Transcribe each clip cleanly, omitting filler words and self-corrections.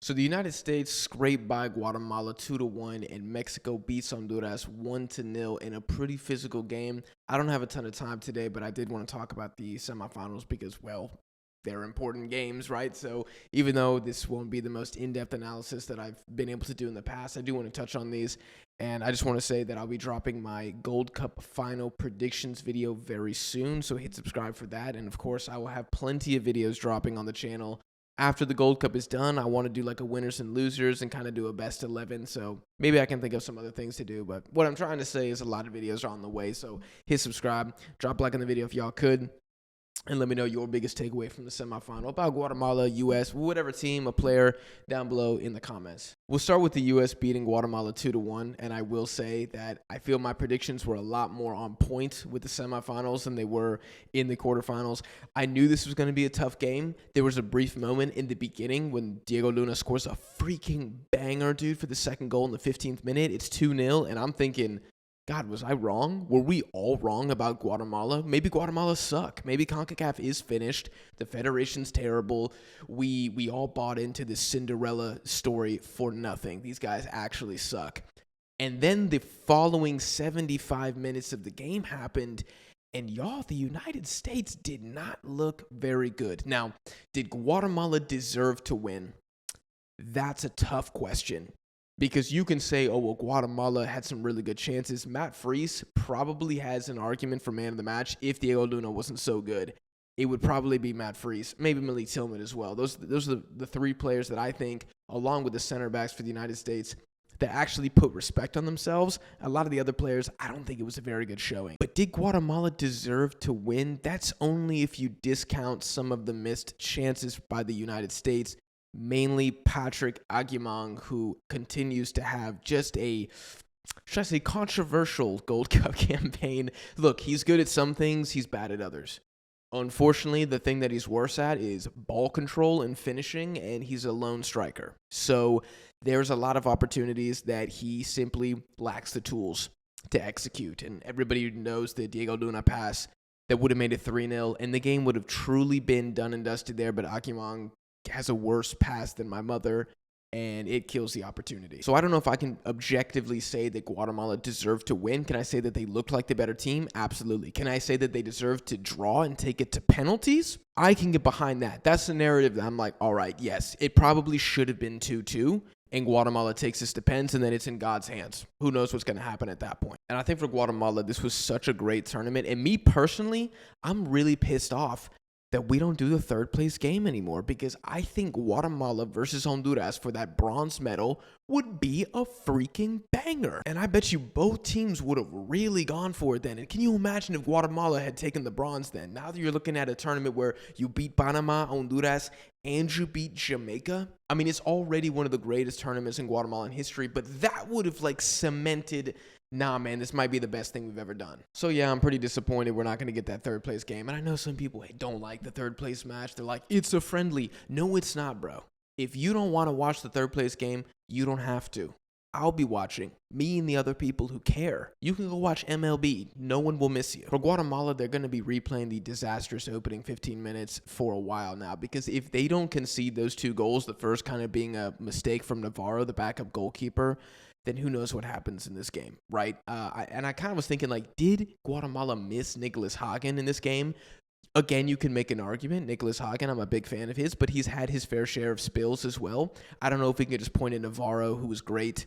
So the United States scraped by Guatemala 2-1, and Mexico beats Honduras 1-0 in a pretty physical game. I don't have a ton of time today, but I did want to talk about the semifinals because, well, they're important games, right? So even though this won't be the most in-depth analysis that I've been able to do in the past, I do want to touch on these. And I just want to say that I'll be dropping my Gold Cup final predictions video very soon. So hit subscribe for that. And of course, I will have plenty of videos dropping on the channel after the Gold Cup is done. I want to do like a winners and losers and kind of do a best 11. So maybe I can think of some other things to do. But what I'm trying to say is a lot of videos are on the way. So hit subscribe, drop a like on the video if y'all could. And let me know your biggest takeaway from the semifinal about Guatemala, U.S., whatever team, a player, down below in the comments. We'll start with the U.S. beating Guatemala 2-1, and I will say that I feel my predictions were a lot more on point with the semifinals than they were in the quarterfinals. I knew this was going to be a tough game. There was a brief moment in the beginning when Diego Luna scores a freaking banger, dude, for the second goal in the 15th minute. It's 2-0, and I'm thinking, God, was I wrong? Were we all wrong about Guatemala? Maybe Guatemala suck. Maybe CONCACAF is finished. The federation's terrible. We all bought into this Cinderella story for nothing. These guys actually suck. And then the following 75 minutes of the game happened, and y'all, the United States did not look very good. Now, did Guatemala deserve to win? That's a tough question. Because you can say, oh, well, Guatemala had some really good chances. Matt Freese probably has an argument for man of the match if Diego Luna wasn't so good. It would probably be Matt Freese, maybe Malik Tillman as well. Those are the three players that I think, along with the center backs for the United States, that actually put respect on themselves. A lot of the other players, I don't think it was a very good showing. But did Guatemala deserve to win? That's only if you discount some of the missed chances by the United States. Mainly Patrick Aguimang, who continues to have just a, should I say, controversial Gold Cup campaign. Look, he's good at some things, he's bad at others. Unfortunately, the thing that he's worse at is ball control and finishing, and he's a lone striker. So there's a lot of opportunities that he simply lacks the tools to execute. And everybody knows the Diego Luna pass that would have made it 3-0, and the game would have truly been done and dusted there, but Aguimang has a worse pass than my mother, and it kills the opportunity. So I don't know if I can objectively say that Guatemala deserved to win. Can I say that they looked like the better team? Absolutely. Can I say that they deserved to draw and take it to penalties? I can get behind that. That's the narrative that I'm like, all right, yes, it probably should have been 2-2, and Guatemala takes this to pens, and then it's in God's hands. Who knows what's going to happen at that point? And I think for Guatemala, this was such a great tournament, and me personally, I'm really pissed off that we don't do the third place game anymore, because I think Guatemala versus Honduras for that bronze medal would be a freaking banger. And I bet you both teams would have really gone for it then. And can you imagine if Guatemala had taken the bronze then? Now that you're looking at a tournament where you beat Panama, Honduras, and you beat Jamaica. I mean, it's already one of the greatest tournaments in Guatemalan history, but that would have like cemented, nah, man, this might be the best thing we've ever done. So, yeah, I'm pretty disappointed we're not going to get that third place game. And I know some people don't like the third place match. They're like, it's a friendly. No, it's not, bro. If you don't want to watch the third place game, you don't have to. I'll be watching. Me and the other people who care. You can go watch MLB. No one will miss you. For Guatemala, they're going to be replaying the disastrous opening 15 minutes for a while now, because if they don't concede those two goals, the first kind of being a mistake from Navarro, the backup goalkeeper, then who knows what happens in this game, right? I kind of was thinking, like, did Guatemala miss Nicholas Hagen in this game? Again, you can make an argument. Nicholas Hagen, I'm a big fan of his, but he's had his fair share of spills as well. I don't know if we can just point at Navarro, who was great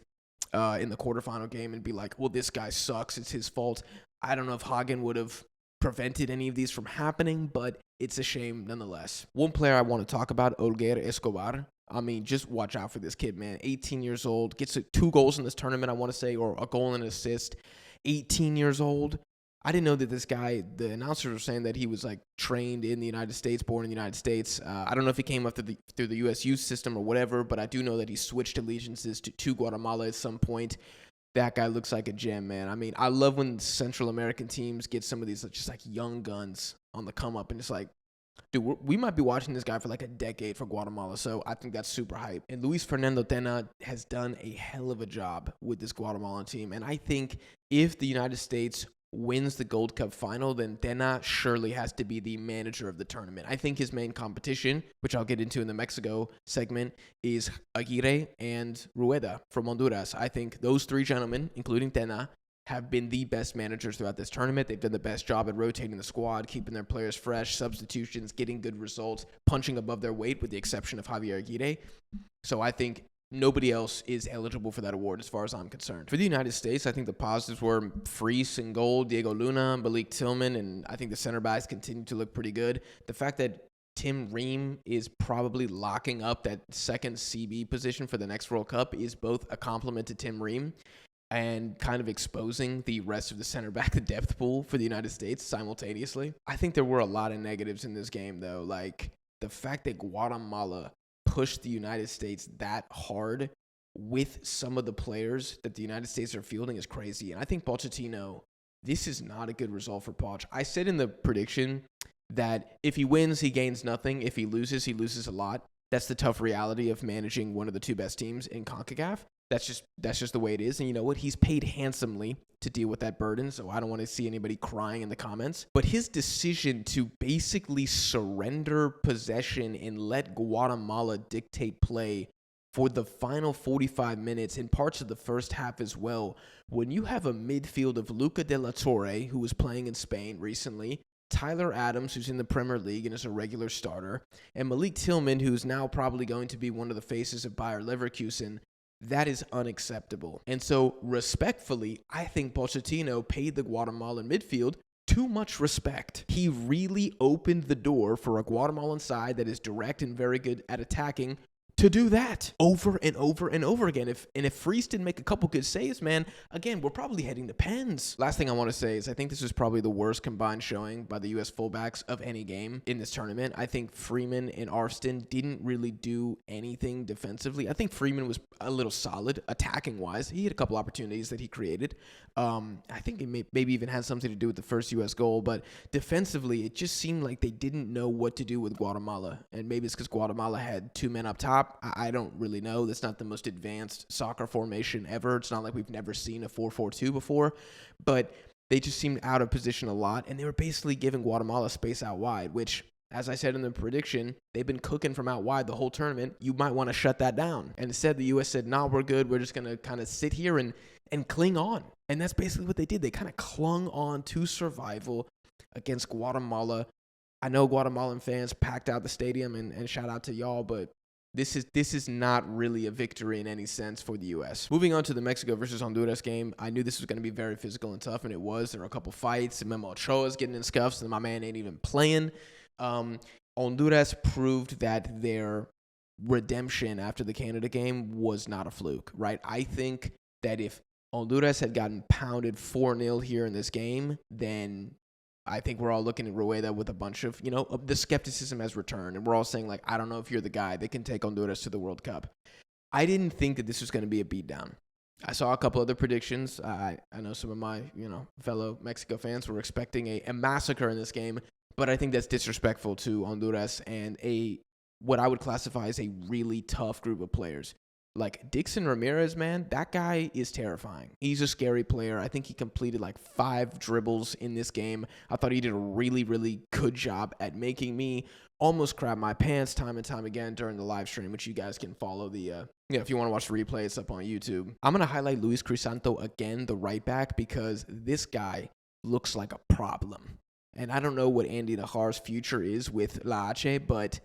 in the quarterfinal game, and be like, well, this guy sucks, it's his fault. I don't know if Hagen would have prevented any of these from happening, but it's a shame nonetheless. One player I want to talk about, Olguer Escobar. I mean, just watch out for this kid, man. 18 years old, gets 2 goals in this tournament, I want to say, or a goal and an assist. 18 years old. I didn't know that this guy, the announcers were saying that he was like trained in the United States, born in the United States. I don't know if he came up through the U.S. youth system or whatever, but I do know that he switched allegiances to Guatemala at some point. That guy looks like a gem, man. I mean, I love when Central American teams get some of these just like young guns on the come up, and it's like, dude, we might be watching this guy for like a decade for Guatemala, so I think that's super hype. And Luis Fernando Tena has done a hell of a job with this Guatemalan team, and I think if the United States wins the Gold Cup final, then Tena surely has to be the manager of the tournament. I think his main competition, which I'll get into in the Mexico segment, is Aguirre and Rueda from Honduras. I think those three gentlemen, including Tena, have been the best managers throughout this tournament. They've done the best job at rotating the squad, keeping their players fresh, substitutions, getting good results, punching above their weight with the exception of Javier Aguirre. So I think nobody else is eligible for that award as far as I'm concerned. For the United States, I think the positives were Freese in goal, Diego Luna, Malik Tillman, and I think the center backs continue to look pretty good. The fact that Tim Ream is probably locking up that second CB position for the next World Cup is both a compliment to Tim Ream and kind of exposing the rest of the center back, the depth pool for the United States simultaneously. I think there were a lot of negatives in this game, though. Like the fact that Guatemala pushed the United States that hard with some of the players that the United States are fielding is crazy. And I think Pochettino, this is not a good result for Poch. I said in the prediction that if he wins, he gains nothing. If he loses a lot. That's the tough reality of managing one of the two best teams in CONCACAF. That's just the way it is. And you know what? He's paid handsomely to deal with that burden, so I don't want to see anybody crying in the comments. But his decision to basically surrender possession and let Guatemala dictate play for the final 45 minutes in parts of the first half as well, when you have a midfield of Luca de la Torre, who was playing in Spain recently, Tyler Adams, who's in the Premier League and is a regular starter, and Malik Tillman, who's now probably going to be one of the faces of Bayer Leverkusen, that is unacceptable. And so, respectfully, I think Pochettino paid the Guatemalan midfield too much respect. He really opened the door for a Guatemalan side that is direct and very good at attacking to do that over and over and over again. If Freese didn't make a couple good saves, man, again, we're probably heading to pens. Last thing I want to say is I think this is probably the worst combined showing by the U.S. fullbacks of any game in this tournament. I think Freeman and Arston didn't really do anything defensively. I think Freeman was a little solid attacking-wise. He had a couple opportunities that he created. I think it maybe even had something to do with the first U.S. goal, but defensively, it just seemed like they didn't know what to do with Guatemala. And maybe it's because Guatemala had two men up top. I don't really know. That's not the most advanced soccer formation ever. It's not like we've never seen a 4-4-2 before, but they just seemed out of position a lot, and they were basically giving Guatemala space out wide, which, as I said in the prediction, they've been cooking from out wide the whole tournament. You might want to shut that down. And instead, the U.S. said, nah, we're good. We're just going to kind of sit here and cling on. And that's basically what they did. They kind of clung on to survival against Guatemala. I know Guatemalan fans packed out the stadium, and shout out to y'all, but this is not really a victory in any sense for the U.S. Moving on to the Mexico versus Honduras game, I knew this was going to be very physical and tough, and it was. There were a couple fights, and Memo Ochoa's getting in scuffs, and my man ain't even playing. Honduras proved that their redemption after the Canada game was not a fluke, right? I think that if Honduras had gotten pounded 4-0 here in this game, then I think we're all looking at Rueda with a bunch of, the skepticism has returned. And we're all saying, I don't know if you're the guy that can take Honduras to the World Cup. I didn't think that this was going to be a beatdown. I saw a couple other predictions. I know some of my, fellow Mexico fans were expecting a massacre in this game. But I think that's disrespectful to Honduras and what I would classify as a really tough group of players. Like Dixon Ramirez, man, that guy is terrifying. He's a scary player. I think he completed 5 dribbles in this game. I thought he did a really, really good job at making me almost crap my pants time and time again during the live stream, which you guys can follow if you want to watch the replay, it's up on YouTube. I'm going to highlight Luis Crisanto again, the right back, because this guy looks like a problem. And I don't know what Andy Najar's future is with La H, but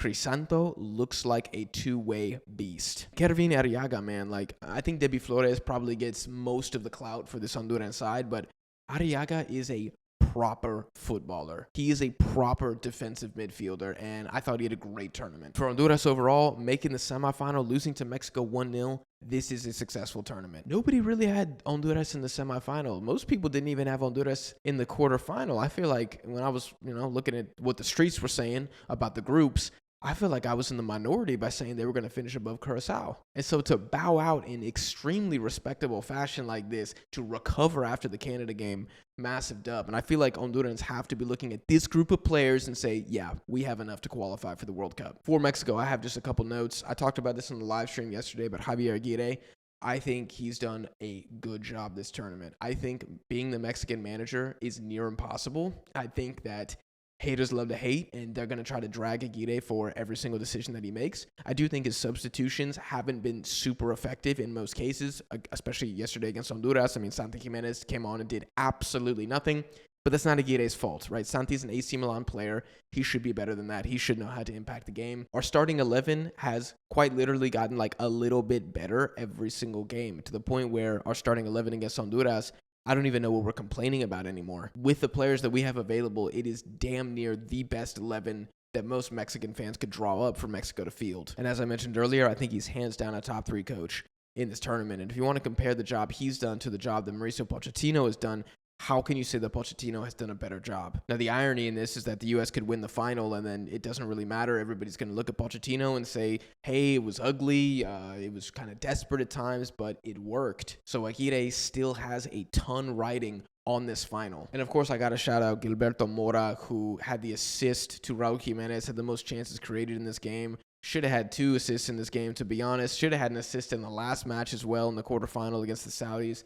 Crisanto looks like a two-way beast. Kervin Arriaga, man, I think Debbie Flores probably gets most of the clout for this Honduran side, but Arriaga is a proper footballer. He is a proper defensive midfielder, and I thought he had a great tournament. For Honduras overall, making the semifinal, losing to Mexico 1-0, this is a successful tournament. Nobody really had Honduras in the semifinal. Most people didn't even have Honduras in the quarterfinal. I feel like when I was, looking at what the streets were saying about the groups, I feel like I was in the minority by saying they were going to finish above Curacao. And so to bow out in extremely respectable fashion like this, to recover after the Canada game, massive dub. And I feel like Hondurans have to be looking at this group of players and say, yeah, we have enough to qualify for the World Cup. For Mexico, I have just a couple notes. I talked about this in the live stream yesterday, but Javier Aguirre, I think he's done a good job this tournament. I think being the Mexican manager is near impossible. I think that haters love to hate, and they're going to try to drag Aguirre for every single decision that he makes. I do think his substitutions haven't been super effective in most cases, especially yesterday against Honduras. I mean, Santi Jimenez came on and did absolutely nothing. But that's not Aguirre's fault, right? Santi's an AC Milan player. He should be better than that. He should know how to impact the game. Our starting 11 has quite literally gotten like a little bit better every single game, to the point where our starting 11 against Honduras, I don't even know what we're complaining about anymore. With the players that we have available, it is damn near the best 11 that most Mexican fans could draw up for Mexico to field. And as I mentioned earlier, I think he's hands down a top 3 coach in this tournament. And if you want to compare the job he's done to the job that Mauricio Pochettino has done, how can you say that Pochettino has done a better job? Now, the irony in this is that the U.S. could win the final, and then it doesn't really matter. Everybody's going to look at Pochettino and say, hey, it was ugly. It was kind of desperate at times, but it worked. So Aguirre still has a ton riding on this final. And, of course, I got to shout out Gilberto Mora, who had the assist to Raul Jimenez, had the most chances created in this game. Should have had 2 assists in this game, to be honest. Should have had an assist in the last match as well in the quarterfinal against the Saudis.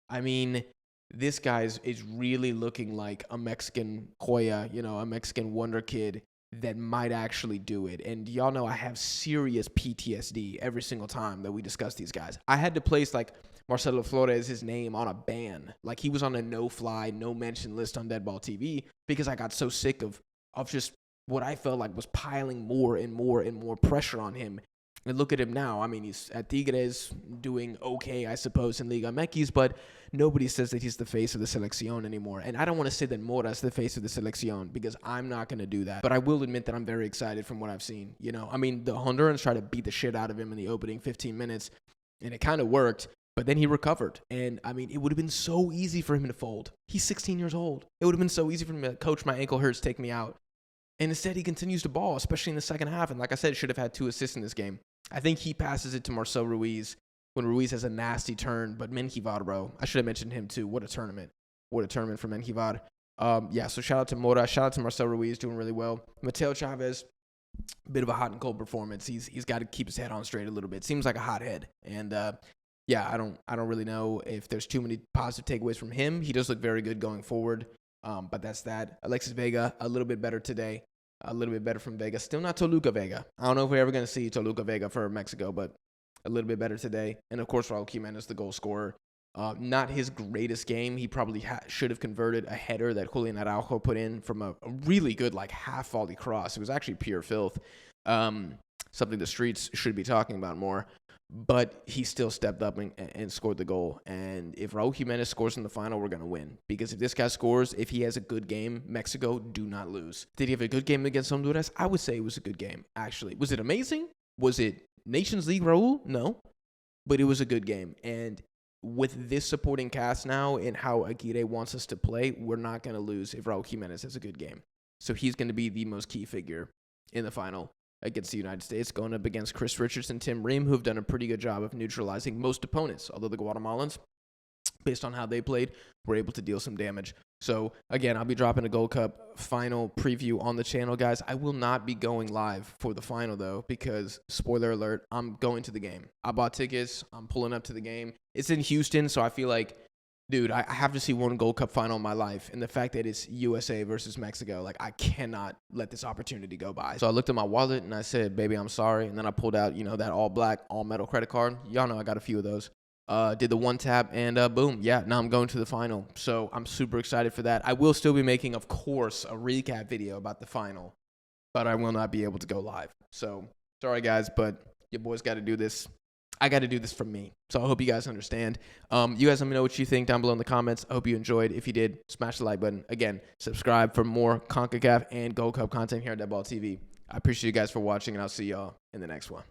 I mean, this guy is really looking like a Mexican Joya, a Mexican wonder kid that might actually do it. And y'all know I have serious PTSD every single time that we discuss these guys. I had to place like Marcelo Flores, his name, on a ban. Like he was on a no-fly, no-mention list on DeadBall TV because I got so sick of just what I felt like was piling more and more and more pressure on him. And look at him now. I mean, he's at Tigres doing okay, I suppose, in Liga MX, but nobody says that he's the face of the Selección anymore. And I don't want to say that Mora's the face of the Selección because I'm not going to do that. But I will admit that I'm very excited from what I've seen. I mean, the Hondurans tried to beat the shit out of him in the opening 15 minutes, and it kind of worked. But then he recovered. And, I mean, it would have been so easy for him to fold. He's 16 years old. It would have been so easy for him to, coach, my ankle hurts, take me out. And instead, he continues to ball, especially in the second half. And like I said, should have had 2 assists in this game. I think he passes it to Marcel Ruiz when Ruiz has a nasty turn. But Menjivar, bro, I should have mentioned him too. What a tournament. What a tournament for Menjivar. So shout out to Mora. Shout out to Marcel Ruiz, doing really well. Mateo Chavez, a bit of a hot and cold performance. He's got to keep his head on straight a little bit. Seems like a hot head. And I don't really know if there's too many positive takeaways from him. He does look very good going forward. But that's that. Alexis Vega, a little bit better today. A little bit better from Vega. Still not Toluca Vega. I don't know if we're ever going to see Toluca Vega for Mexico, but a little bit better today. And, of course, Raul Jimenez, the goal scorer. Not his greatest game. He probably should have converted a header that Julian Araujo put in from a really good, half volley cross. It was actually pure filth. Something the streets should be talking about more. But he still stepped up and scored the goal. And if Raul Jimenez scores in the final, we're going to win. Because if this guy scores, if he has a good game, Mexico do not lose. Did he have a good game against Honduras? I would say it was a good game, actually. Was it amazing? Was it Nations League Raul? No. But it was a good game. And with this supporting cast now and how Aguirre wants us to play, we're not going to lose if Raul Jimenez has a good game. So he's going to be the most key figure in the final against the United States, going up against Chris Richards and Tim Ream, who have done a pretty good job of neutralizing most opponents, although the Guatemalans, based on how they played, were able to deal some damage. So, again, I'll be dropping a Gold Cup final preview on the channel, guys. I will not be going live for the final, though, because, spoiler alert, I'm going to the game. I bought tickets. I'm pulling up to the game. It's in Houston, so I feel like, dude, I have to see one Gold Cup final in my life. And the fact that it's USA versus Mexico, I cannot let this opportunity go by. So I looked at my wallet and I said, baby, I'm sorry. And then I pulled out, that all black, all metal credit card. Y'all know I got a few of those. Did the one tap and boom. Yeah, now I'm going to the final. So I'm super excited for that. I will still be making, of course, a recap video about the final, but I will not be able to go live. So sorry, guys, but your boy's got to do this. I got to do this for me. So I hope you guys understand. You guys let me know what you think down below in the comments. I hope you enjoyed. If you did, smash the like button. Again, subscribe for more CONCACAF and Gold Cup content here on DeadBall TV. I appreciate you guys for watching, and I'll see y'all in the next one.